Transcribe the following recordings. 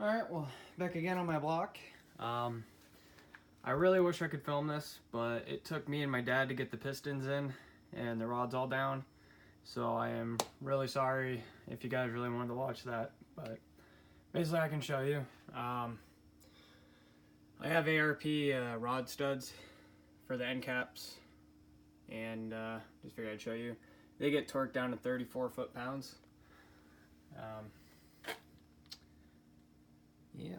Alright, well, back again on my block. I really wish I could film this, but it took me and my dad to get the pistons in and the rods all down. So I am really sorry if you guys really wanted to watch that, but basically I can show you. I have ARP rod studs for the end caps, and just figured I'd show you. They get torqued down to 34 foot-pounds. Yeah.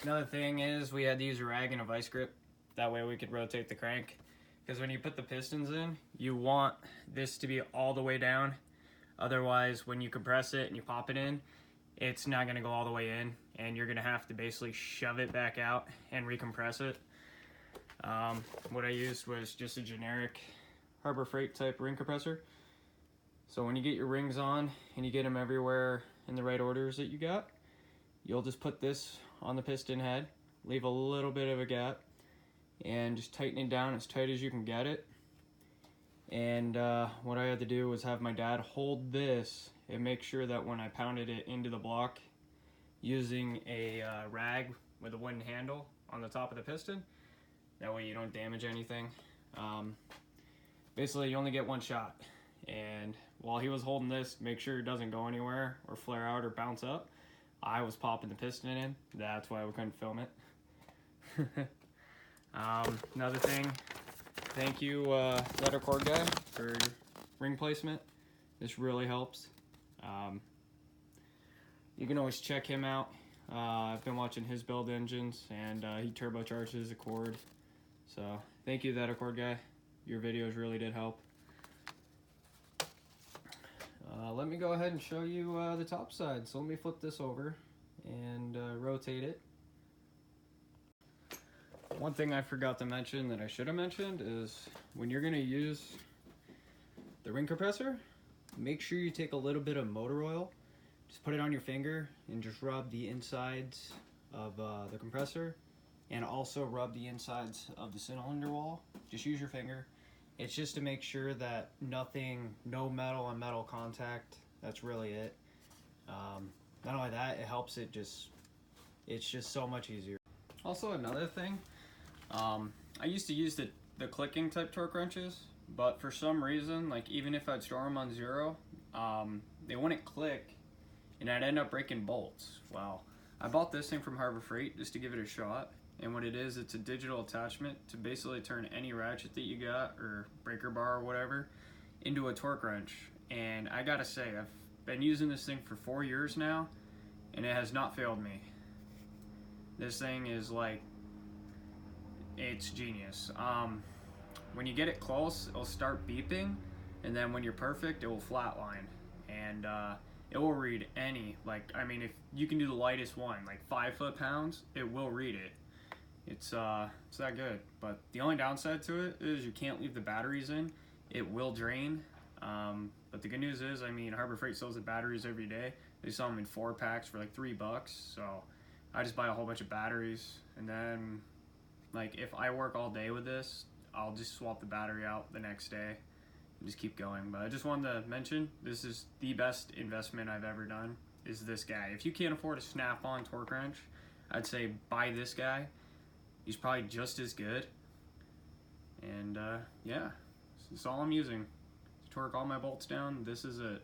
Another thing is we had to use a rag and a vice grip. That way we could rotate the crank. Because when you put the pistons in, you want this to be all the way down. Otherwise, when you compress it and you pop it in, it's not going to go all the way in. And you're going to have to basically shove it back out and recompress it. What I used was just a generic Harbor Freight type ring compressor. So when you get your rings on and you get them everywhere in the right orders that you got, you'll just put this on the piston head, leave a little bit of a gap, and just tighten it down as tight as you can get it. And what I had to do was have my dad hold this and make sure that when I pounded it into the block using a rag with a wooden handle on the top of the piston, that way you don't damage anything. Basically, you only get one shot. And while he was holding this, make sure it doesn't go anywhere or flare out or bounce up, I was popping the piston in. That's why we couldn't film it. Another thing, thank you, thataccordguy, for ring placement. This really helps. You can always check him out. I've been watching his build engines, and he turbocharges a cord. So thank you, thataccordguy. Your videos really did help. Let me go ahead and show you the top side. So let me flip this over and rotate it. One thing I forgot to mention that I should have mentioned is when you're going to use the ring compressor, make sure you take a little bit of motor oil. Just put it on your finger and just rub the insides of the compressor, and also rub the insides of the cylinder wall. Just use your finger. It's just to make sure that no metal on metal contact. That's really it. Not only that, it helps it it's just so much easier. Also, another thing, I used to use the clicking type torque wrenches, but for some reason, like even if I'd store them on 0, they wouldn't click, and I'd end up breaking bolts. Well, I bought this thing from Harbor Freight just to give it a shot. And what it is, it's a digital attachment to basically turn any ratchet that you got, or breaker bar or whatever, into a torque wrench. And I gotta say, I've been using this thing for 4 years now, and it has not failed me. This thing is like, it's genius. When you get it close, it'll start beeping, and then when you're perfect, it will flatline. And it will read any, if you can do the lightest one, like 5 foot-pounds, it will read it. It's that good. But the only downside to it is you can't leave the batteries in. It will drain. But the good news is, Harbor Freight sells the batteries every day. They sell them in 4-packs for like $3. So I just buy a whole bunch of batteries, and then if I work all day with this, I'll just swap the battery out the next day and just keep going. But I just wanted to mention, this is the best investment I've ever done, is this guy. If you can't afford a snap-on torque wrench, I'd say buy this guy. He's probably just as good. And yeah, this is all I'm using to torque all my bolts down. This is it.